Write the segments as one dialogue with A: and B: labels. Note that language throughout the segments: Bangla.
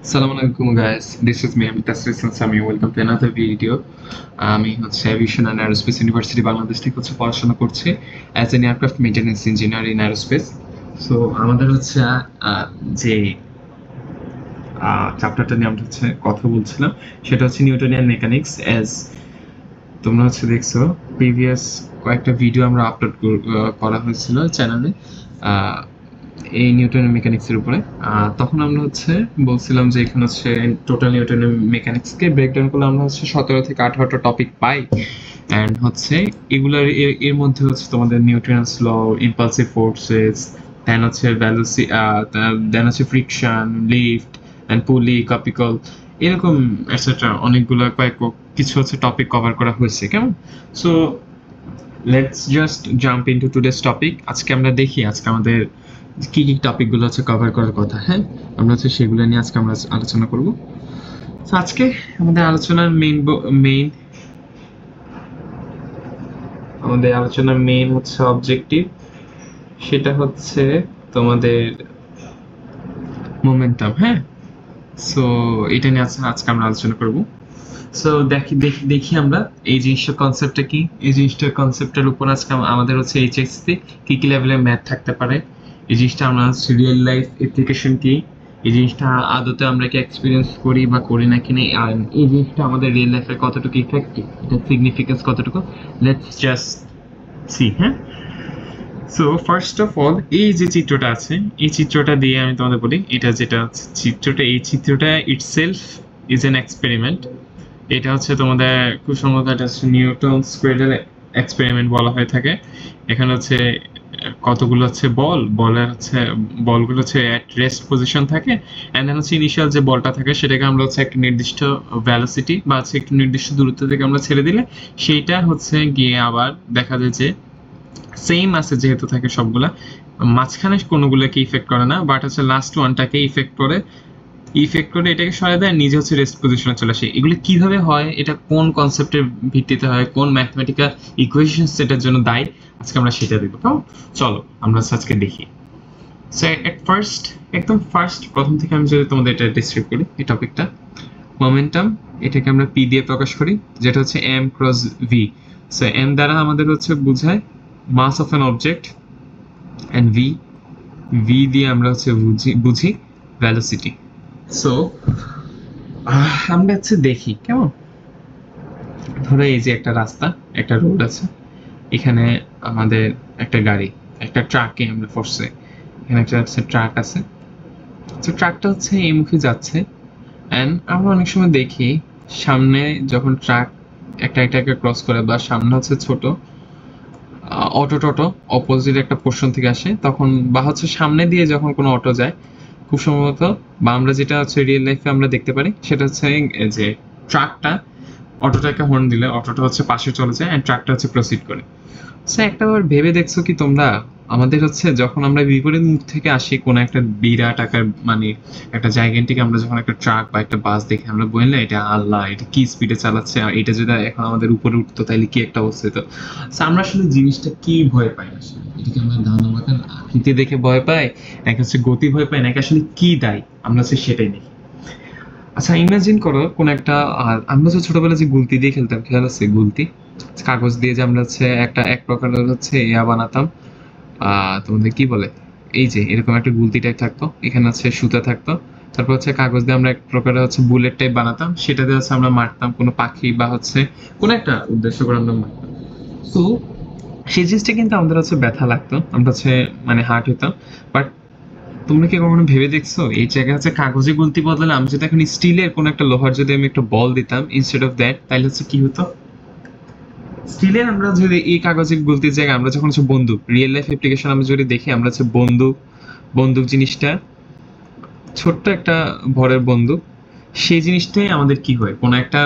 A: Assalamualaikum guys, this is me, আমি Tasrif Hasan Sami. Welcome to another video. আমি হচ্ছে aviation and aerospace university Bangladesh থেকে পড়াশোনা করছি as an aircraft maintenance engineer in aerospace. So আমাদের হচ্ছে যে চ্যাপ্টারটা নিয়ে আমরা হচ্ছে কথা বলছিলাম সেটা হচ্ছে নিউটনিয়ান মেকানিক্স। অ্যাজ তোমরা হচ্ছে দেখছো প্রিভিয়াস কয়েকটা ভিডিও আমরা আপলোড করা হয়েছিল চ্যানেলে এই নিউটনের মেকানিক্সের উপরে। তখন আমরা হচ্ছে বলছিলাম যে এখানে হচ্ছে টোটাল নিউটনের মেকানিক্সকে ব্রেকডাউন করলে আমরা হচ্ছে 17 থেকে 18টা টপিক পাই। অ্যান্ড হচ্ছে এগুলার এর মধ্যে হচ্ছে তোমাদের নিউটনস ল, ইম্পালসিভ ফোর্সেস, দেন হচ্ছে দেন হচ্ছে ফ্রিকশন, লিফট অ্যান্ড পুলি, কাপিকল, এরকম এটসেট্রা অনেকগুলো কিছু হচ্ছে টপিক কভার করা হয়েছে। কেমন? So let's just jump into today's topic. আজকে আমরা দেখি আজকে আমাদের কি কি টপিকগুলো হচ্ছে কভার করার কথা। হ্যাঁ, আমরা হচ্ছে সেগুলো নিয়ে আজকে আমরা আলোচনা করব। তো আজকে আমাদের আলোচনার মেইন হচ্ছে অবজেক্টিভ, সেটা হচ্ছে তোমাদের মোমেন্টাম। হ্যাঁ, সো এটা নিয়ে আজকে আমরা আলোচনা করব। সো দেখি আমরা এই জিনিসটার কনসেপ্টটা কি, এই জিনিসটার কনসেপ্টের উপর আজকে আমাদের হচ্ছে এইচএসসি কি কি লেভেলের ম্যাথ থাকতে পারে, এই জিনিসটা আমরা রিয়েল লাইফ অ্যাপ্লিকেশন কি, এই জিনিসটা আদতে আমরা কি এক্সপিরিয়েন্স করি বা করি না কিনা, আর এই জিনিসটা আমাদের রিয়েল লাইফে কতটুকু ইফেক্টিভ, এটা সিগনিফিকেন্স কতটুকু, লেটস জাস্ট সি। হ্যাঁ, সো ফার্স্ট অফ অল এই যে চিত্রটা আছে, এই চিত্রটা দিয়ে আমি তোমাদের বলি, এটা যেটা চিত্রটা, এই চিত্রটা ইটসেলফ ইজ অ্যান এক্সপেরিমেন্ট। এটা হচ্ছে তোমাদের খুব সম্ভবত এটা হচ্ছে নিউটন স্কোয়ারের এক্সপেরিমেন্ট বলা হয়ে থাকে। এখানে হচ্ছে কতগুলো হচ্ছে বলগুলো হচ্ছে অ্যাট রেস্ট পজিশন থাকে, অ্যান্ড দেন হচ্ছে ইনিশিয়াল যে বলটা থাকে সেটাকে আমরা হচ্ছে একটা নির্দিষ্ট ভ্যালোসিটি বা হচ্ছে একটু নির্দিষ্ট দূরত্ব থেকে আমরা ছেড়ে দিলে সেইটা হচ্ছে গিয়ে আবার দেখা যায় যে সেম আছে যেহেতু থাকে সবগুলা, মাঝখানে কোনোগুলোকে ইফেক্ট করে না, বাট হচ্ছে লাস্ট ওয়ানটাকে ইফেক্ট করে এটাকে সরাই দেয়, নিজে হচ্ছে রেস্ট পজিশনে চলে আসে। এগুলো কিভাবে হয়, এটা কোন কনসেপ্টের ভিত্তিতে হয়, কোন ম্যাথমেটিক্যাল ইকুয়েশন সেটার জন্য দায়ী, আজকে আমরা সেটা দেখবো। কেমন? চলো আমরা আজকে দেখি। সো একদম ফার্স্ট প্রথম থেকে আমি যদি তোমাদের এটা ডিসক্রাইব করি, এই টপিকটা মোমেন্টাম, এটাকে আমরা পি দিয়ে প্রকাশ করি, যেটা হচ্ছে M cross V. So M দ্বারা আমাদের হচ্ছে বোঝায় mass of an object, and V দিয়ে আমরা হচ্ছে বুঝি ভ্যালোসিটি। সো আমরা হচ্ছে দেখি কেমন, ধরো এই যে একটা রাস্তা, একটা রোড আছে, এখানে আমাদের একটা গাড়ি, একটা ট্রাকে আমরা ফসছে, এখানে একটা হচ্ছে ট্রাক আছে। তো ট্রাকটা হচ্ছে এই মুখে যাচ্ছে, অ্যান্ড আমরা অনেক সময় দেখি সামনে যখন ট্রাক একটা ক্রস করে, বা সামনে হচ্ছে ছোট অটো অপোজিট একটা পোর্শন থেকে আসে তখন, বা হচ্ছে সামনে দিয়ে যখন কোনো অটো যায়, খুব সম্ভবত, বা আমরা যেটা হচ্ছে রিয়েল লাইফে আমরা দেখতে পারি সেটা হচ্ছে যে ট্রাকটা অটোটাকে হর্ন দিলে অটোটা হচ্ছে পাশে চলে যায় অ্যান্ড ট্রাকটা হচ্ছে প্রসিড করে। সো একটাবার ভেবে দেখছো কি তোমরা, আমাদের হচ্ছে যখন আমরা বিপরীত মুখ থেকে আসি কোনো একটা বিরাট আকার মানে একটা জায়গা থেকে, আমরা যখন একটা ট্রাক বা একটা বাস দেখে আমরা বললাম এটা আল্লাহ, এটা কি স্পিডে চালাচ্ছে, আর এটা যদি এখন আমাদের উপরে উঠতো তাহলে কি একটা অবস্থা হতো। সো আমরা আসলে জিনিসটা কি ভয় পাই, আসলে এটাকে আমরা ধারণা আকৃতি দেখে ভয় পাই, নাকি হচ্ছে গতি ভয় পাই, নাকি আসলে কি দায়ী, আমরা হচ্ছে সেটাই দেখি। আচ্ছা ইমাজিন করো কোন একটা, আমরা তো ছোটবেলায় যে গুলতি দিয়ে খেলতাম, খেয়াল আছে? গুলতি, কাগজ দিয়ে যে আমরা হচ্ছে এক প্রকারের হচ্ছে ইয়া বানাতাম, তোমাদের কি বলে, এই যে এরকম একটা গুলতি টাইপ থাকতো, এখানে হচ্ছে সুতা থাকতো, তারপর হচ্ছে কাগজ দিয়ে আমরা এক প্রকারের হচ্ছে বুলেট টাইপ বানাতাম, সেটাতে হচ্ছে আমরা মারতাম কোনো পাখি বা হচ্ছে কোনো একটা উদ্দেশ্য করে আমরা মারতাম। তো সেই জিনিসটা কিন্তু আমাদের হচ্ছে ব্যথা লাগতো, আমরা হচ্ছে মানে হার্ট হইতাম। বাট তোমরা কি কখনো ভেবে দেখছো এই জায়গায় হচ্ছে কাগজে গুলতি বদলে আমি যদি এখন স্টিলের কোনো একটা লোহার যদি আমি একটা বল দিতাম ইনস্টেড অফ দ্যাট, তাহলে হচ্ছে কি হতো? স্টিলের আমরা যদি এই কাগজে গুলতির জায়গায় আমরা যখন হচ্ছে বন্দুক, রিয়েল লাইফ অ্যাপ্লিকেশন আমরা যদি দেখি, আমরা হচ্ছে বন্দুক জিনিসটা ছোট্ট একটা ভরের বন্দুক, সেই জিনিসটাই আমাদের কি হয়, কোনো একটা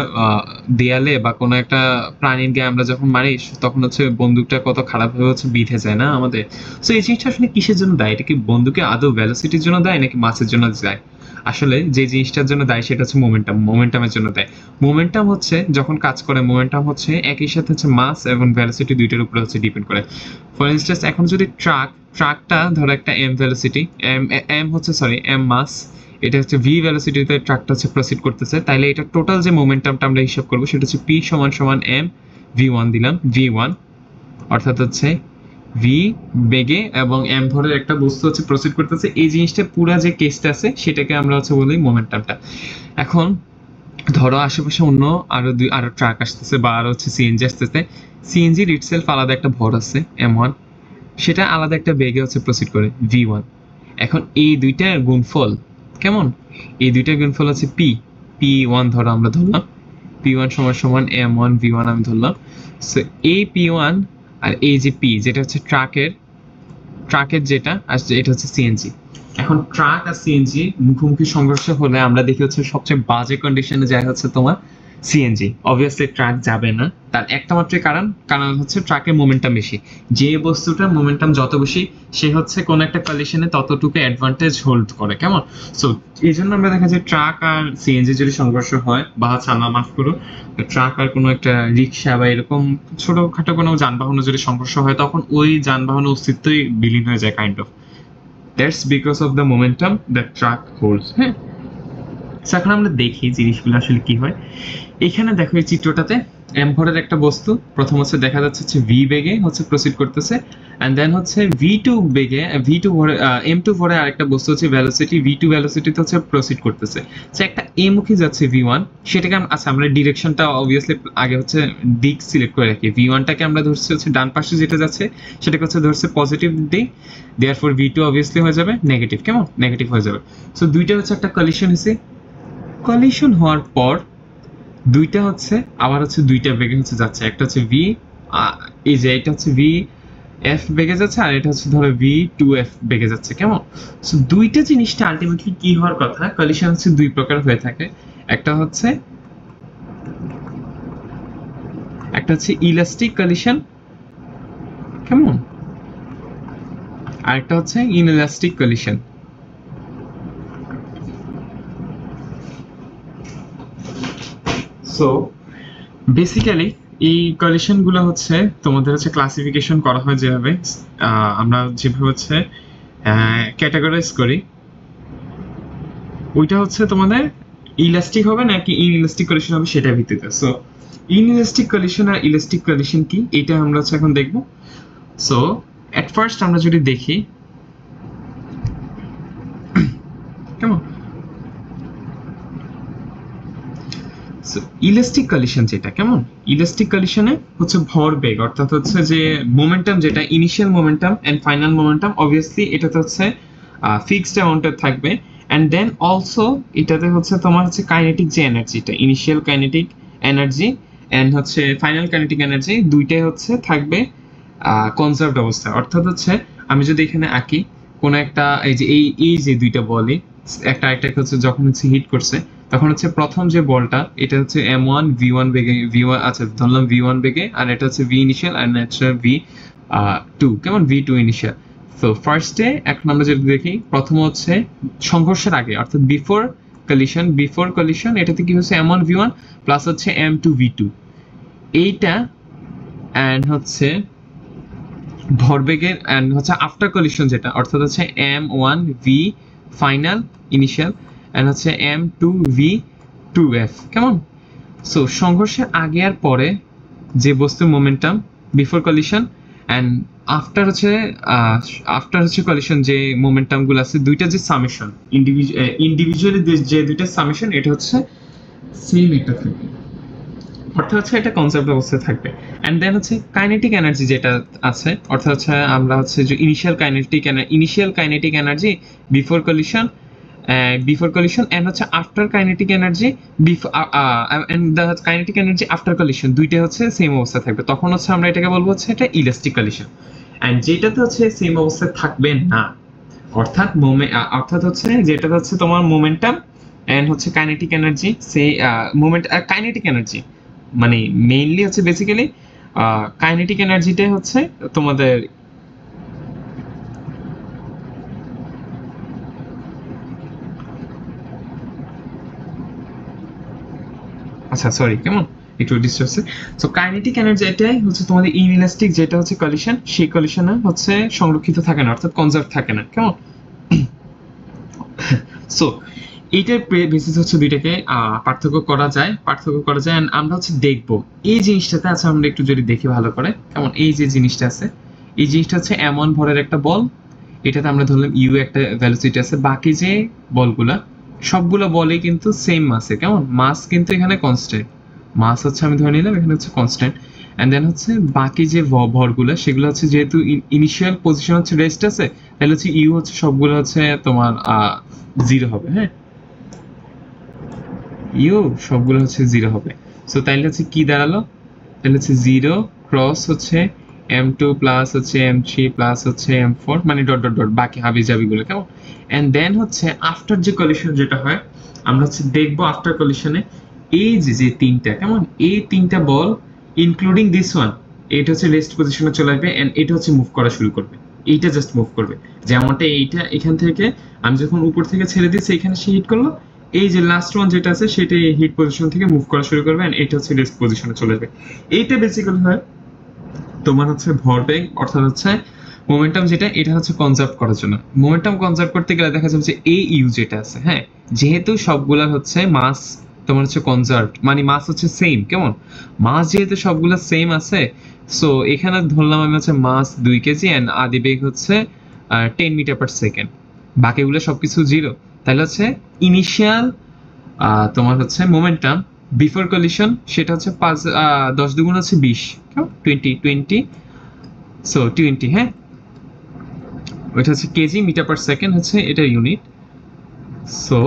A: দেয়ালে বা কোনো একটা প্রাণীর গায়ে আমরা যখন মারি তখন হচ্ছে বন্দুকটা কত খারাপভাবে হচ্ছে বিঁধে যায় না আমাদের। সো এই জিনিসটা আসলে কিসের জন্য দায়? এটা কি বন্দুকে আদৌ ভ্যালোসিটির জন্য দায় নাকি মাসের জন্য দায়? আসলে যে জিনিসটার জন্য দায় সেটা হচ্ছে মোমেন্টামের জন্য দায়। মোমেন্টাম হচ্ছে যখন কাজ করে, মোমেন্টাম হচ্ছে একই সাথে হচ্ছে মাস এবং ভ্যালোসিটি দুইটার উপরে হচ্ছে ডিপেন্ড করে। ফর ইনস্টেন্স এখন যদি ট্রাকটা ধরো একটা এম ভ্যালোসিটি, এম হচ্ছে এম মাস, এটা হচ্ছে v ভেলোসিটিতে ট্রাকটা হচ্ছে প্রসিড করতেছে, তাইলে এটা টোটাল যে মোমেন্টামটা আমরা হিসাব করব সেটা হচ্ছে p সমান m v1 দিলাম v1, অর্থাৎ হচ্ছে v বেগে এবং m ভরের একটা বস্তু হচ্ছে প্রসিড করতেছে। এই জিনিসটা পুরো যে কেসটা আছে সেটাকে আমরা হচ্ছে বলি মোমেন্টামটা। এখন ধরো আশেপাশে অন্য আরো ট্রাক আসতেছে বা আরো হচ্ছে সিএনজি আসতেছে, সিএনজির ইটসেলফ আলাদা একটা ভর আছে m1, সেটা আলাদা একটা বেগে হচ্ছে প্রসিড করে v1। এখন এই দুইটার গুণফল কেমন, এই দুইটার গুণফল হচ্ছে p1 ধরো আমরা ধরলাম, p1 সমান m1 v1 আমি ধরলাম। সো এই p1 আর এই যে p যেটা হচ্ছে ট্রাকের যেটা আসছে এটা হচ্ছে সিএনজি। এখন ট্রাক আর সিএনজি মুখোমুখি সংঘর্ষ হলে আমরা দেখি হচ্ছে সবচেয়ে বাজে কন্ডিশনে যায় হচ্ছে তোমার সিএনজি। অবভিয়াসলি ট্রাক যাবে না, তার একটা মাত্র কারণ হচ্ছে ট্রাকের মোমেন্টাম বেশি। যে বস্তুটার মোমেন্টাম যত বেশি সে হচ্ছে কোন একটা কন্ডিশনে ততটুকু অ্যাডভান্টেজ হোল্ড করে, কেমন। সো এই জন্য আমরা দেখা যায় ট্রাক আর সিএনজি যদি সংঘর্ষ হয় বা চালা মাফ করো ট্রাক আর কোনো একটা রিক্সা বা এরকম ছোটখাটো কোনো যানবাহনে যদি সংঘর্ষ হয় তখন ওই যানবাহনের অস্তিত্বই বিলীন হয়ে যায় kind of. That's because of the momentum that truck holds. হ্যাঁ, এখন আমরা দেখি জিনিসগুলো আসলে কি হয়। এখানে দেখো এই চিত্রটাতে m ভরের একটা বস্তু প্রথম হচ্ছে দেখা যাচ্ছে হচ্ছে v বেগে হচ্ছে প্রসিড করতেছে, এন্ড দেন হচ্ছে v2 বেগে v2 ভরে m2 ভরে আরেকটা বস্তু হচ্ছে ভেলোসিটি v2 ভেলোসিটিতে হচ্ছে প্রসিড করতেছে। সো একটা a মুখী যাচ্ছে v1, সেটাকে আচ্ছা আমরা ডিরেকশনটা অবভিয়াসলি আগে হচ্ছে দিক সিলেক্ট করে রাখি। v1টাকে আমরা ধরছি হচ্ছে ডান পাশে যেটা যাচ্ছে সেটাকে হচ্ছে ধরছে পজিটিভ দিক, দেয়ারফর v2 অবভিয়াসলি হয়ে যাবে নেগেটিভ, কেমন, নেগেটিভ হয়ে যাবে। সো দুইটা হচ্ছে একটা কলিশন হয়েছে, কলিশন হওয়ার পর দুইটা হচ্ছে আবার হচ্ছে দুইটা বেগে হচ্ছে যাচ্ছে, একটা হচ্ছে v এই যে এটা হচ্ছে v f বেগে যাচ্ছে আর এটা হচ্ছে ধরো v2f বেগে যাচ্ছে, কেমন। সো দুইটা জিনিসটা আলটিমেটলি কি হওয়ার কথা, কলিশন হচ্ছে দুই প্রকার হয়ে থাকে, একটা হচ্ছে ইলাস্টিক কলিশন, কেমন, আর একটা হচ্ছে ইনইলাস্টিক কলিশন। সো বেসিক্যালি এই কলিশন গুলো হচ্ছে তোমাদের হচ্ছে ক্লাসিফিকেশন করা হয় যেভাবে আমরা যেভাবে হচ্ছে ক্যাটাগরাইজ করি, ওইটা হচ্ছে তোমাদের ইলাস্টিক হবে নাকি ইনইলাস্টিক কলিশন হবে সেটার ভিত্তিতে। সো ইনইলাস্টিক কলিশন আর ইলাস্টিক কলিশন কি এটা আমরা হচ্ছে এখন দেখব। সো এট ফার্স্ট আমরা যদি দেখি কেমন, ইলাস্টিক কলিশন যেটা, কেমন, ইলাস্টিক কলিশনে হচ্ছে ভরবেগ অর্থাৎ হচ্ছে যে মোমেন্টাম যেটা initial momentum and final momentum obviously এটাতে হচ্ছে ফিক্সড অ্যামাউন্টের থাকবে, এন্ড দেন অলসো এটাতে হচ্ছে তোমার হচ্ছে কাইনেটিক যে এনার্জিটা ইনিশিয়াল কাইনেটিক এনার্জি এন্ড হচ্ছে ফাইনাল কাইনেটিক এনার্জি দুইটাই হচ্ছে থাকবে কনজার্ভড অবস্থায়। অর্থাৎ হচ্ছে আমি যদি এখানে আঁকি কোন একটা এই যে এই যে দুইটা বলই একটা আরেকটাকে হচ্ছে যখন হচ্ছে হিট করছে তখন হচ্ছে প্রথম যে বলটা এটা হচ্ছে m1 v1 বেগে v1 আচ্ছা ধরলাম v1 বেগে, আর এটা হচ্ছে v ইনিশিয়াল আর হচ্ছে v2, কেমন, v2 ইনিশিয়াল। তো ফার্স্টে এখন আমরা যদি দেখি প্রথম হচ্ছে সংঘর্ষের আগে অর্থাৎ বিফোর কলিশন এটাতে কি হচ্ছে m1 v1 প্লাস হচ্ছে m2 v2 এইটা, এন্ড হচ্ছে ভরবেগের এন্ড হচ্ছে আফটার কলিশন যেটা অর্থাৎ হচ্ছে m1 v final initial and হচ্ছে m2 v2f, কেমন। সো সংঘর্ষের আগে আর পরে যে বস্তুর momentum before collision and after হচ্ছে কলিশন যে মোমেন্টাম গুলো আছে দুইটা যে সামেশন ইন্ডিভিজুয়ালি যে দুইটা সামেশন এটা হচ্ছে সেম একটা থাকবে, অর্থাৎ হচ্ছে এটা কনজার্ভড অবস্থায় থাকবে। এন্ড দেন হচ্ছে কাইনেটিক এনার্জি যেটা আছে অর্থাৎ হচ্ছে আমরা হচ্ছে যে initial kinetic energy before collision and হচ্ছে after kinetic energy and the kinetic energy after collision দুইটা হচ্ছে সেম অবস্থায় থাকবে, তখন হচ্ছে আমরা এটাকে বলবো হচ্ছে এটা ইলাস্টিক কলিশন। এন্ড যেটাতে হচ্ছে সেম অবস্থায় থাকবে না অর্থাৎ হচ্ছে যেটা হচ্ছে তোমার মোমেন্টাম এন্ড হচ্ছে কাইনেটিক এনার্জি সেই কাইনেটিক এনার্জি মানে মেইনলি হচ্ছে বেসিক্যালি কাইনেটিক এনার্জিটাই হচ্ছে তোমাদের আচ্ছা সরি কেমন একটু ডিস্টার্ব হচ্ছে। সো কাইনেটিক এনার্জি এটাই হচ্ছে তোমাদের ইনইলাস্টিক যেটা হচ্ছে কলিশন সেই কলিশনে হচ্ছে সংরক্ষিত থাকে না অর্থাৎ কনজার্ভ থাকে না, কেমন। সো এইটার বেসিস হচ্ছে দুইটাকে পার্থক্য করা যায় and আমরা হচ্ছে দেখবো এই জিনিসটাতে আছে আমরা একটু যদি দেখি ভালো করে কেমন এই যে জিনিসটা আছে এই জিনিসটা হচ্ছে এমন ভরের একটা বল এটাতে আমরা ধরলাম ইউ একটা ভেলোসিটি আছে বাকি যে বলগুলা সবগুলো বলে কিন্তু সেম মাসে কেমন মাস কিন্তু এখানে কনস্ট্যান্ট মাস হচ্ছে আমি ধরে নিলাম এখানে হচ্ছে কনস্ট্যান্ট এন্ড দেন হচ্ছে বাকি যে ভরগুলো সেগুলো হচ্ছে যেহেতু ইনিশিয়াল পজিশন হচ্ছে রেস্ট আছে তাহলে হচ্ছে ইউ হচ্ছে সবগুলো হচ্ছে তোমার 0 হবে হ্যাঁ ইউ সবগুলো হচ্ছে 0 হবে সো তাইলে হচ্ছে কি দাঁড়ালো তাহলে হচ্ছে 0 ক্রস হচ্ছে m2 প্লাস হচ্ছে m3 প্লাস হচ্ছে m4 মানে ডট ডট ডট বাকি হাবি জাবিগুলো কেমন এন্ড দেন হচ্ছে আফটার যে কলিশন যেটা হয় আমরা হচ্ছে দেখবো আফটার কলিশনে এই যে তিনটা কেমন এই তিনটা বল ইনক্লুডিং দিস ওয়ান এটা হচ্ছে রেস্ট পজিশনে চলে আসবে এন্ড এটা হচ্ছে মুভ করা শুরু করবে এইটা জাস্ট মুভ করবে যেমনটা এইটা এখান থেকে আমি যখন উপর থেকে ছেড়ে দিচ্ছি এখানে সে হিট করলো এই যে লাস্ট ওয়ান যেটা আছে সেটা হিট পজিশন থেকে মুভ করা শুরু করবে এন্ড এটা হচ্ছে রেস্ট পজিশনে চলে আসবে এইটা বেসিক্যালি হয় তোমার হচ্ছে ভরবেগ অর্থাৎ হচ্ছে মোমেন্টাম যেটা এটা হচ্ছে কনজার্ভ করার জন্য মোমেন্টাম কনজার্ভ করতে গেলে দেখা যাচ্ছে এই ইউ যেটা আছে হ্যাঁ যেহেতু সবগুলা হচ্ছে মাস তোমার হচ্ছে কনজার্ভ মানে মাস হচ্ছে সেম কেমন মাস যেহেতু সবগুলা সেম আছে সো এখানে ধরলাম আমি হচ্ছে মাস 2 কেজি এন্ড আদি বেগ হচ্ছে 10 মিটার পার সেকেন্ড বাকিগুলো সবকিছু 0 তাহলে হচ্ছে ইনিশিয়াল তোমার হচ্ছে মোমেন্টাম বিফোর কলিশন সেটা হচ্ছে 10 দুগুণ হচ্ছে 20 20 সো 20 হ্যাঁ ওইটা হচ্ছে কেজি মিটার পার সেকেন্ড হচ্ছে এটা ইউনিট সো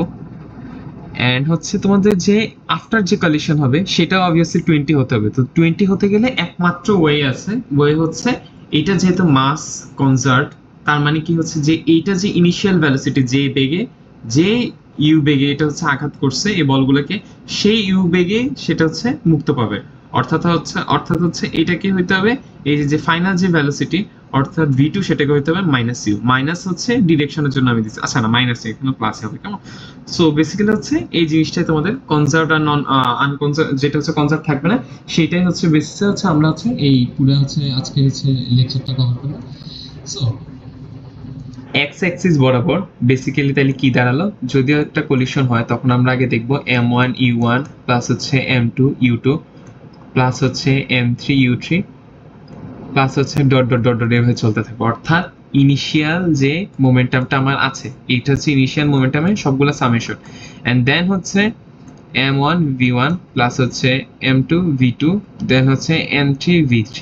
A: এন্ড হচ্ছে তোমাদের যে আফটার যে কলিশন হবে সেটা অবভিয়াসলি 20 হতে হবে তো 20 হতে গেলে একমাত্র ওয়ে আছে ওয়ে হচ্ছে এটা যেহেতু মাস কনজার্ভ তার মানে কি হচ্ছে যে এইটা যে ইনিশিয়াল ভেলোসিটি যে বেগে যে ইউ বেগে এটা হচ্ছে আঘাত করছে এই বলগুলোকে সেই ইউ বেগে সেটা হচ্ছে মুক্ত পাবে অর্থাৎ হচ্ছে এটাকে হইতে হবে এই যে ফাইনাল যে ভেলোসিটি অর্থাৎ v2 সেটাকে হইতে হবে মাইনাস ইউ মাইনাস হচ্ছে ডিরেকশনের জন্য আমি দিচ্ছি আচ্ছা না মাইনাস এখানে প্লাস হবে কেমন সো বেসিক্যালি হচ্ছে এই জিনিসটাই তোমাদের কনজার্ভ আর নন আনকনজার্ভ যেটা হচ্ছে কনজার্ভ থাকবে না সেটাই হচ্ছে বেসিসে হচ্ছে আমরা হচ্ছে এই পুরো হচ্ছে আজকে হচ্ছে লেকচারটা কভার করব সো এক্স অ্যাক্সিস বরাবর বেসিক্যালি তাহলে কি দাঁড়ালো যদিও একটা কলিশন হয় তখন আমরা আগে দেখব m1 u1 প্লাস হচ্ছে m2 u2 প্লাস হচ্ছে m3 u3 প্লাস হচ্ছে ডট ডট ডট ডট এভাবে চলতে থাকবে অর্থাৎ ইনিশিয়াল যে মোমেন্টামটা আমার আছে এটা হচ্ছে ইনিশিয়াল মোমেন্টামের সবগুলো সামেশন এন্ড দেন হচ্ছে m1 v1 প্লাস হচ্ছে m2 v2 দেন হচ্ছে m3 v3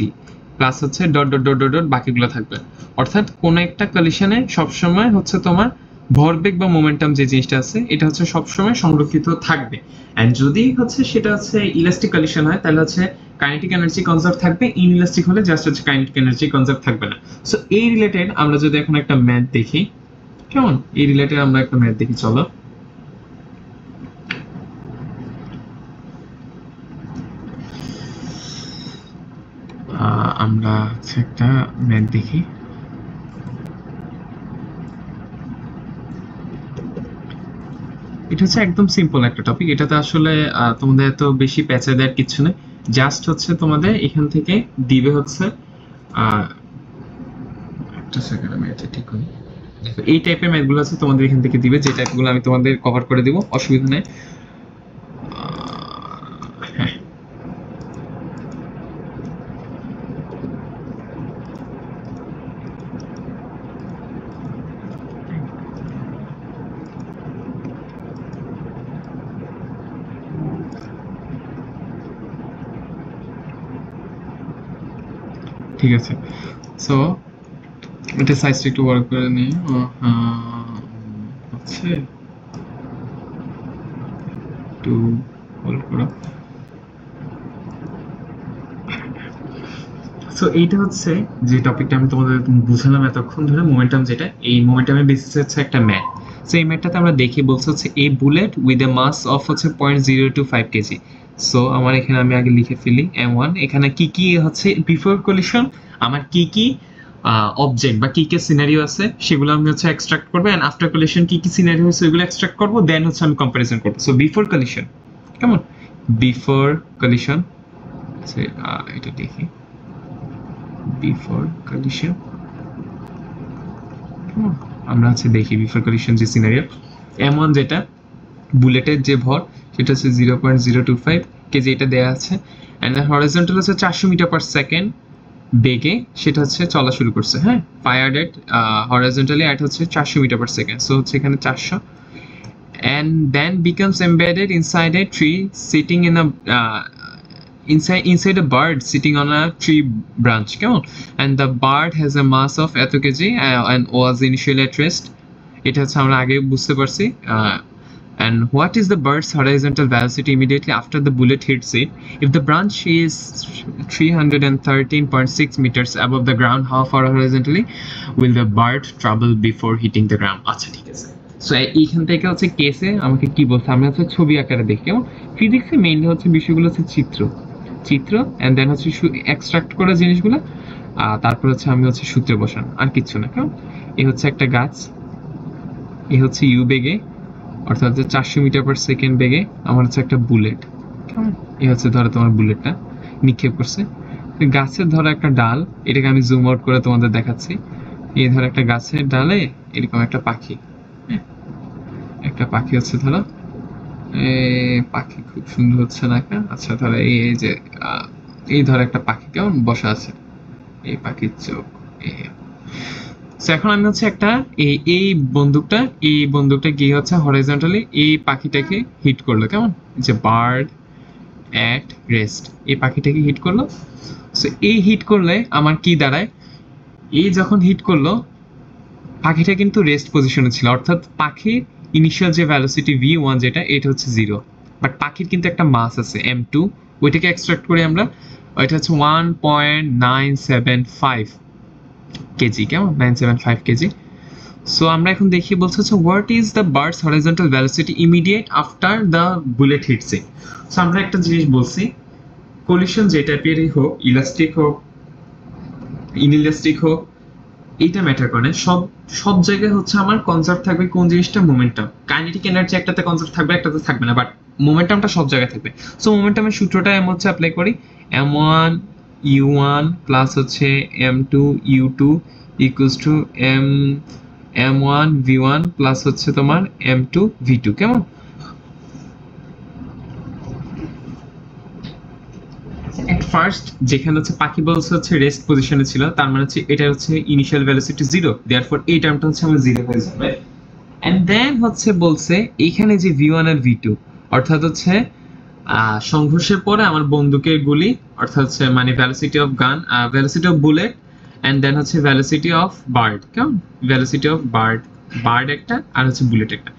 A: প্লাস হচ্ছে ডট ডট ডট ডট বাকিগুলো থাকবে অর্থাৎ কোন একটা কলিশনে সবসময় হচ্ছে তোমার ভরবেগ বা মোমেন্টাম যে জিনিসটা আছে এটা হচ্ছে সবসময় সংরক্ষিত থাকবে এন্ড যদি হচ্ছে সেটা হচ্ছে ইলাস্টিক কলিশন হয় তাহলে হচ্ছে কাইনেটিক এনার্জি কনজার্ভ থাকবে ইনইলাস্টিক হলে জাস্ট হচ্ছে কাইনেটিক এনার্জি কনজার্ভ থাকবে না সো এই রিলেটেড আমরা যদি এখন একটা ম্যাথ দেখি কেমন এই রিলেটেড আমরা একটা ম্যাথ দেখি চলো আমরা একটা ম্যাথ দেখি এটা হচ্ছে একদম সিম্পল একটা টপিক এটাতে আসলে তোমাদের এত বেশি প্যাচে দেওয়ার কিছু নেই জাস্ট হচ্ছে তোমাদের এখান থেকে দিবে হচ্ছে একটা সেকেন্ড আমি এটা ঠিক করি দেখো এই টাইপের ম্যাথগুলো আছে তোমাদের এখান থেকে দিবে যে টাইপগুলো আমি তোমাদের কভার করে দিব অসুবিধা নেই হ্যাঁ ঠিক আছে সো এটা সাইজটা একটু বড় করে নিই হচ্ছে একটু হোল্ড করো সো এইটা হচ্ছে যে টপিকটা আমি তোমাদের বুঝালাম এতক্ষণ ধরে মোমেন্টাম যেটা এই মোমেন্টামের বেসিস হচ্ছে একটা ম্যাথ সো এই ম্যাথটাতে আমরা দেখি বলছে হচ্ছে a bullet with a mass of হচ্ছে 0.025 কেজি সো আমার এখানে আমি আগে লিখে ফেলি m1 এখানে কি কি হচ্ছে বিফোর কলিশন আমার কি কি অবজেক্ট বা কি কি সিনারিও আছে সেগুলো আমি হচ্ছে এক্সট্রাক্ট করব এন্ড আফটার কলিশন কি কি সিনারিও আছে ওইগুলো এক্সট্রাক্ট করব দেন হচ্ছে আমি কম্পারিজন করব সো বিফোর কলিশন কেমন বিফোর কলিশন এটা দেখি বিফোর কলিশন আমরা হচ্ছে দেখি বিফোর কলিশন যে সিনারিও M1 যেটা বুলেটের যে ভর সেটা হচ্ছে 0.025 কেজি, এটা দেওয়া আছে। অ্যান্ড হরিজন্টাল হচ্ছে 400 মিটার পার সেকেন্ড বেগে সেটা হচ্ছে চলা শুরু করছে। হ্যাঁ, ফায়ার্ড এট হরিজন্টালি অ্যাট হচ্ছে 400 মিটার পার সেকেন্ড, সো হচ্ছে এখানে 400, and then becomes embedded inside a tree sitting in a inside a bird sitting on a tree branch, কেমন, and the bird has a mass of এত KG and was initially at rest, এটা হচ্ছে আমরা আগে বুঝতে পারছি। And what is the bird's horizontal velocity immediately after the bullet hits it? If the branch is 313.6 meters above the ground, how far horizontally will the bird travel before hitting the ground? আচ্ছা ঠিক আছে। সো এইখান থেকে হচ্ছে কেসে আমাকে কি বলছে, আমরা হচ্ছে ছবি আকারে দেখি, কেমন ফিজিক্সে মেইনলি হচ্ছে বিষয়গুলো হচ্ছে চিত্র এন্ড দেন হচ্ছে এক্সট্রাক্ট করা জিনিসগুলো, তারপর হচ্ছে আমি হচ্ছে সূত্রে বসান, আর কিচ্ছু না। কেমন, এই হচ্ছে একটা গাছ, এই হচ্ছে ইউ বেগে অর্থাৎ 400 মিটার পার সেকেন্ড বেগে আমার হচ্ছে একটা বুলেট, কেমন, এই হচ্ছে ধরো তোমার বুলেটটা নিক্ষেপ করছে গাছের ধরো একটা ডাল, এটাকে আমি জুম আউট করে তোমাদের দেখাচ্ছি। এই ধরো একটা গাছের ডালে এরকম একটা পাখি, একটা পাখি হচ্ছে ধরো, পাখি খুব সুন্দর হচ্ছে না, আচ্ছা ধরো এই যে এই ধরো একটা পাখি কেমন বসা আছে, এই পাখির চোখ, এখন আমি হচ্ছে একটা এই বন্দুকটা গিয়ে হচ্ছে হরিজন্টালি এই পাখিটাকে হিট করলো, কেমন, যে বার্ড অ্যাট রেস্ট, এই পাখিটাকে হিট করলো। সো এই হিট করলে আমার কি দাঁড়ায়, এই যখন হিট করলো পাখিটা কিন্তু রেস্ট পজিশনে ছিল, অর্থাৎ পাখির ইনিশিয়াল যে ভ্যালোসিটি v1 যেটা এটা হচ্ছে 0, বাট পাখির কিন্তু একটা মাস আছে m2, ওইটাকে এক্সট্রাক্ট করি আমরা, ওইটা হচ্ছে 1.975 কেজি, কেমন, 975 কেজি। সো আমরা এখন দেখি বলছে হচ্ছে what is the bird's horizontal velocity immediate after the bullet hits it. So আমরা একটা জিনিস বলছি, কলিশন যে টাইপেরই হোক, ইলাস্টিক হোক ইনইলাস্টিক হোক, এইটা ম্যাটার করে না, সব জায়গায় হচ্ছে আমার কনজার্ভ থাকবে কোন জিনিসটা, মোমেন্টাম। কাইনেটিক এনার্জি একটাতে কনজার্ভ থাকবে, একটাতে থাকবে না, বাট মোমেন্টামটা সব জায়গায় থাকবে। সো মোমেন্টামের সূত্রটা এমন হচ্ছে অ্যাপ্লাই করি, m1 u1 প্লাস হচ্ছে m2 u2 equals to m1 v1 plus হচ্ছে তোমার m2 v2, কেমন। এট ফার্স্ট যেখানে হচ্ছে পাখি বলছে হচ্ছে রেস্ট পজিশনে ছিল, তার মানে হচ্ছে এটা হচ্ছে ইনিশিয়াল ভ্যালোসিটি 0, দেয়ারফর এই টার্মটা হচ্ছে আমার 0 হয়ে যাবে। এন্ড দেন হচ্ছে বলছে এইখানে যে v1 আর v2 অর্থাৎ হচ্ছে সংঘর্ষের পরে আমার বন্দুকের গুলি, অর্থাৎ হচ্ছে মানে velocity of gun, velocity of bullet, and then হচ্ছে ভ্যালোসিটি অফ বার্ড, কেমন, ভ্যালোসিটি অফ বার্ড একটা আর হচ্ছে বুলেট একটা।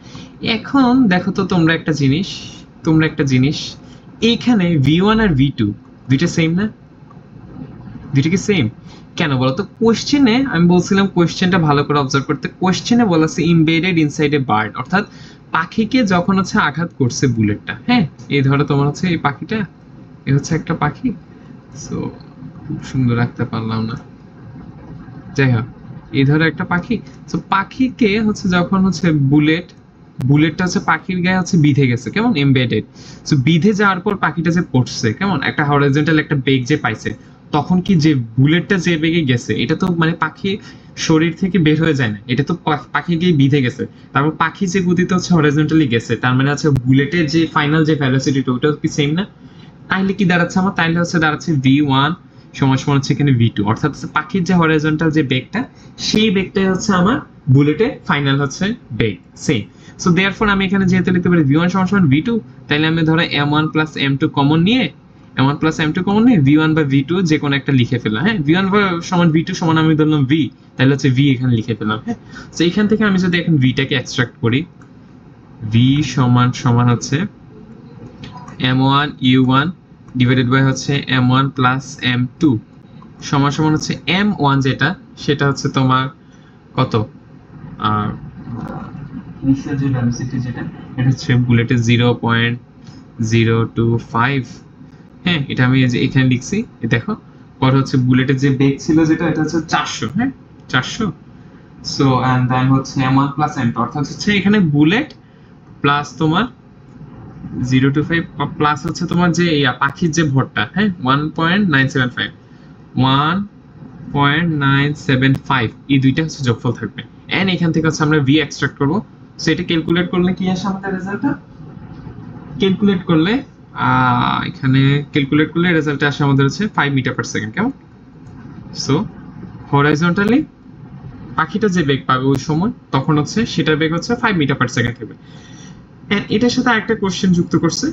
A: এখন দেখো তো তোমরা একটা জিনিস এইখানে v1 আর v2 দুইটা সেম না, দুইটা কি সেম, কেন বলতো, কোশ্চেনে আমি বলছিলাম কোশ্চেনটা ভালো করে অবজার্ভ করতে, কোশ্চেনে বলা আছে ইমবেডেড ইনসাইড এ বার্ড, অর্থাৎ পাখিকে যখন হচ্ছে আঘাত করছে বুলেটটা, হ্যাঁ, এই ধরো তোমার হচ্ছে এই পাখিটা, এ হচ্ছে একটা পাখি, সো খুব সুন্দর রাখতে পারলাম না, যাই হোক এই ধরো একটা পাখি, সো পাখিকে হচ্ছে যখন হচ্ছে বুলেটটা হচ্ছে পাখির গায়ে হচ্ছে বিধে গেছে, কেমন, এমবেডেড। সো বিধে যাওয়ার পর পাখিটা যে পড়ছে, কেমন, একটা হরিজন্টাল একটা বেগ যে পাইছে, তখন কি যে বুলেটটা যে বেগে গেছে এটা তো মানে পাখি শরীর থেকে বের হয়ে যায় না, এটা তো পাখি গিয়ে বিধে গেছে, তারপর পাখি যে গতিতে হচ্ছে হরিজন্টালি গেছে, তার মানে হচ্ছে বুলেটের যে ফাইনাল যে ভ্যালোসিটিটা ওটা কি সেম না, তাইলে কি দাঁড়াচ্ছে আমার, তাইলে হচ্ছে দাঁড়াচ্ছে v1 সমান সমান হচ্ছে এখানে v2, অর্থাৎ পাখির যে হরিজন্টাল যে বেগটা সেই বেগটাই হচ্ছে আমার বুলেটের ফাইনাল হচ্ছে বেগ সেম। সো দেয়ারফর আমি এখানে যেহেতু লিখতে পারি v1 সমান সমান v2, তাইলে আমি ধরো m1 প্লাস m2 কমন নিয়ে v1 বা v2 যে কোনো একটা লিখে ফেললাম, হ্যাঁ, v1 সমান v2 সমান আমি ধরলাম v, তাহলে হচ্ছে v এখানে লিখে ফেললাম, হ্যাঁ। সো এখান থেকে আমি যদি এখন vটাকে এক্সট্রাক্ট করি, v সমান সমান হচ্ছে m1 u1 ডিভাইডেড বাই হচ্ছে m1 প্লাস m2 সমান সমান হচ্ছে m1 যেটা সেটা হচ্ছে তোমার কত, ইনিশিয়াল যে ভ্যালোসিটি যেটা এটা হচ্ছে বুলেটের 0.025, হ্যাঁ, এটা আমি এখানে লিখছি, দেখো পর হচ্ছে বুলেটের যে বেগ ছিল যেটা এটা হচ্ছে 400, হ্যাঁ 400। সো এন্ড দেন হচ্ছে m1 প্লাস m2 অর্থাৎ হচ্ছে এখানে বুলেট প্লাস তোমার 025 প্লাস হচ্ছে তোমার যে পাখির যে ভরটা, হ্যাঁ 1.975 এই দুইটা হচ্ছে যোগফল থাকবে, এন্ড এখান থেকে হচ্ছে আমরা v এক্সট্রাক্ট করব। সো এটা ক্যালকুলেট করলে কি আসে আমাদের রেজাল্টটা, ক্যালকুলেট করলে এখানে ক্যালকুলেট করলে রেজাল্টে আসে আমাদের হচ্ছে 5 মিটার পার সেকেন্ড। কেমন? সো হরাইজন্টালি পাখিটা যে বেগ পাবে ওই সময় তখন হচ্ছে সেটার বেগ হচ্ছে 5 মিটার পার সেকেন্ড হবে। এন্ড এটার সাথে আরেকটা কোশ্চেন যুক্ত করছে,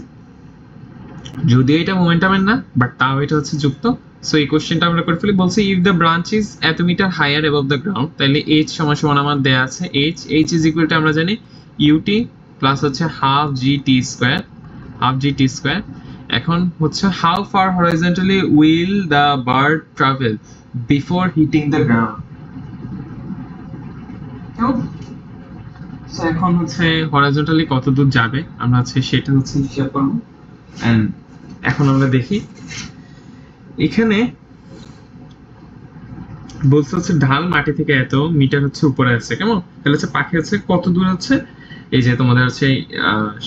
A: যদিও এটা মোমেন্টামের না বাট তাও এটা হচ্ছে যুক্ত। সো এই কোশ্চেনটা আমরা করে ফেলি, বলছি ইফ দ্য ব্রাঞ্চ ইজ এত metre higher above the ground, তাহলে এইচ সমান সমান আমার দেয়া আছে এইচ ইজ ইকুয়াল টু আমরা জানি ইউটি প্লাস হচ্ছে হাফ জি টি স্কোয়ার। এখন হচ্ছে how far horizontally will the bird travel before hitting the ground. এখন হচ্ছে হরাইজন্টালি কত দূর যাবে আমরা হচ্ছে সেটা হচ্ছে হিসাব করবো। এন্ড এখন আমরা দেখি এখানে বলছে হচ্ছে ঢাল মাটি থেকে এত মিটার হচ্ছে উপরে আছে। কেমন? তাহলে হচ্ছে পাখি হচ্ছে কত দূর হচ্ছে, এই যে তোমাদের হচ্ছে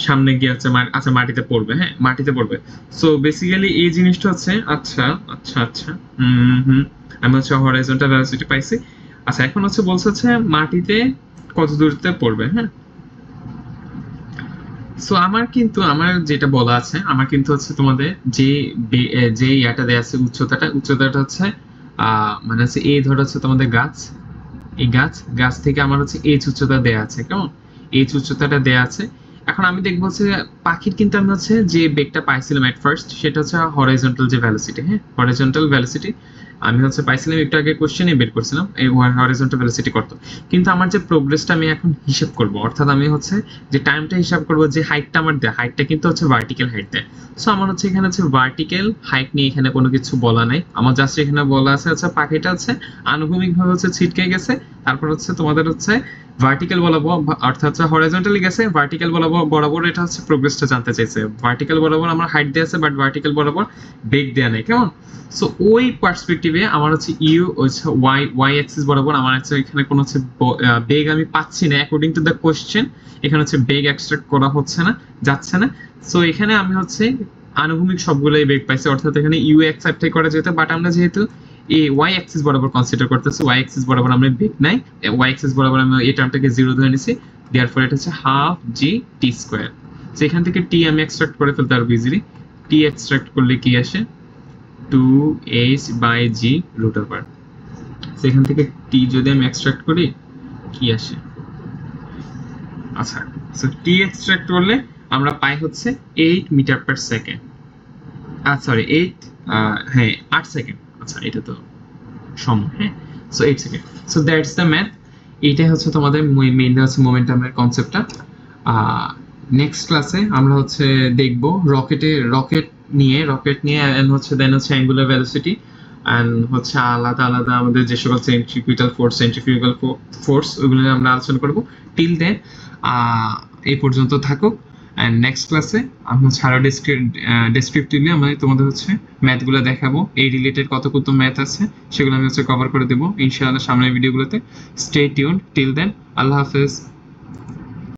A: সামনে গিয়ে হচ্ছে আচ্ছা মাটিতে পড়বে, হ্যাঁ মাটিতে পড়বে। সো বেসিক্যালি এই জিনিসটা হচ্ছে আচ্ছা আমি হচ্ছে হরাইজন্টাল ভেলোসিটি পাইছি। আচ্ছা এখন হচ্ছে বলছে হচ্ছে মাটিতে কত দূরত্বে পড়বে। হ্যাঁ সো আমার যেটা বলা আছে আমার কিন্তু হচ্ছে তোমাদের যে ইয়াটা দেয়া আছে উচ্চতাটা হচ্ছে মানে হচ্ছে এই ধরো হচ্ছে তোমাদের গাছ, এই গাছ থেকে আমার হচ্ছে এইচ উচ্চতা দেয়া আছে। কেমন? এইচ উচ্চতাটা দেয়া আছে। এখন আমি দেখবো হচ্ছে পাখির কিন্তু আমি হচ্ছে যে বেগটা পাইছিলাম এট ফার্স্ট সেটা হচ্ছে হরাইজন্টাল যে ভেলোসিটি, হ্যাঁ হরাইজন্টাল ভেলোসিটি আমি হচ্ছে পাইছিলাম একটু আগে কোশ্চেনে বের করছিলাম এই হরাইজন্টাল ভেলোসিটি কত। কিন্তু আমার যে প্রোগ্রেসটা আমি এখন হিসাব করব, অর্থাৎ আমি হচ্ছে যে টাইমটা হিসাব করব, যে হাইটটা আমার দেয় হাইটটা কিন্তু হচ্ছে ভার্টিক্যাল হাইট দেয়। সো আমার হচ্ছে এখানে হচ্ছে ভার্টিক্যাল হাইট নিয়ে এখানে কোনো কিছু বলা নাই, আমার জাস্ট এখানে বলা আছে হচ্ছে পাখিটা হচ্ছে আনুভূমিকভাবে হচ্ছে ছিটকে গেছে, তারপর হচ্ছে তোমাদের হচ্ছে ভার্টিক্যাল বরাবর অর্থাৎ হচ্ছে হরাইজন্টালি গেছে ভার্টিক্যাল বরাবর এটা হচ্ছে প্রোগ্রেসটা জানতে চাইছে। ভার্টিক্যাল বরাবর আমার হাইট দেয়া আছে বাট ভার্টিক্যাল বরাবর বেগ দেয়া নেই। কেমন? সো ওই পার্সপেক্টিভে আমার হচ্ছে ইউ হচ্ছে ওয়াই অ্যাক্সিস বরাবর আমার হচ্ছে এখানে কোনো হচ্ছে বেগ আমি পাচ্ছি না অ্যাকর্ডিং টু দ্য কোশ্চেন, এখানে হচ্ছে বেগ এক্সট্রাক্ট করা হচ্ছে না, যাচ্ছে না। সো এখানে আমি হচ্ছে আনুভূমিক সবগুলোই বেগ পাইছি, অর্থাৎ এখানে ইউ অ্যাকসেপ্ট করা যেত, বাট আমরা যেহেতু এই ওয়াই অ্যাক্সিস বরাবর কনসিডার করতেছি, ওয়াই অ্যাক্সিস বরাবর আমরা বেগ নাই, ওয়াই অ্যাক্সিস বরাবর আমি এই টার্মটাকে জিরো ধরে নিছি, দেয়ারফর এটা হচ্ছে হাফ জি টি স্কোয়ার। সো এখান থেকে টি আমি এক্সট্রাক্ট করে ফেলতে পারবো ইজিলি। টি এক্সট্রাক্ট করলে কি আসে 2h/g রুট ওভার। সেখান থেকে টি যদি আমি এক্সট্রাক্ট করি কি আসে, আচ্ছা সো টি এক্সট্রাক্ট করলে আমরা পাই হচ্ছে 8 মিটার পার সেকেন্ড, সরি 8 হ্যাঁ 8 সেকেন্ড, আচ্ছা এটা তো সময়, হ্যাঁ so 8 second. So that's the math. এইটাই হচ্ছে তোমাদের মেইনলি হচ্ছে মোমেন্টামের কনসেপ্টটা। নেক্সট ক্লাসে আমরা হচ্ছে দেখব রকেট নিয়ে এন্ড হচ্ছে দেন হচ্ছে অ্যাঙ্গুলার ভেলোসিটি এন্ড হচ্ছে আলাদা আমাদের যে সকল সেন্ট্রিপিটাল ফোর্স ওইগুলো নিয়ে আমরা আলোচনা করব। টিল দেন এই পর্যন্ত থাকুক। এন্ড নেক্সট ক্লাসে আমি হচ্ছে আরো ডেসক্রিপটিভলি আমি তোমাদের হচ্ছে ম্যাথগুলো দেখাবো, এই রিলেটেড কত ম্যাথ আছে সেগুলো আমি হচ্ছে কভার করে দেবো ইনশাআল্লাহ সামনের ভিডিওগুলোতে। স্টে টিউনড টিল দেন, আল্লাহ হাফেজ।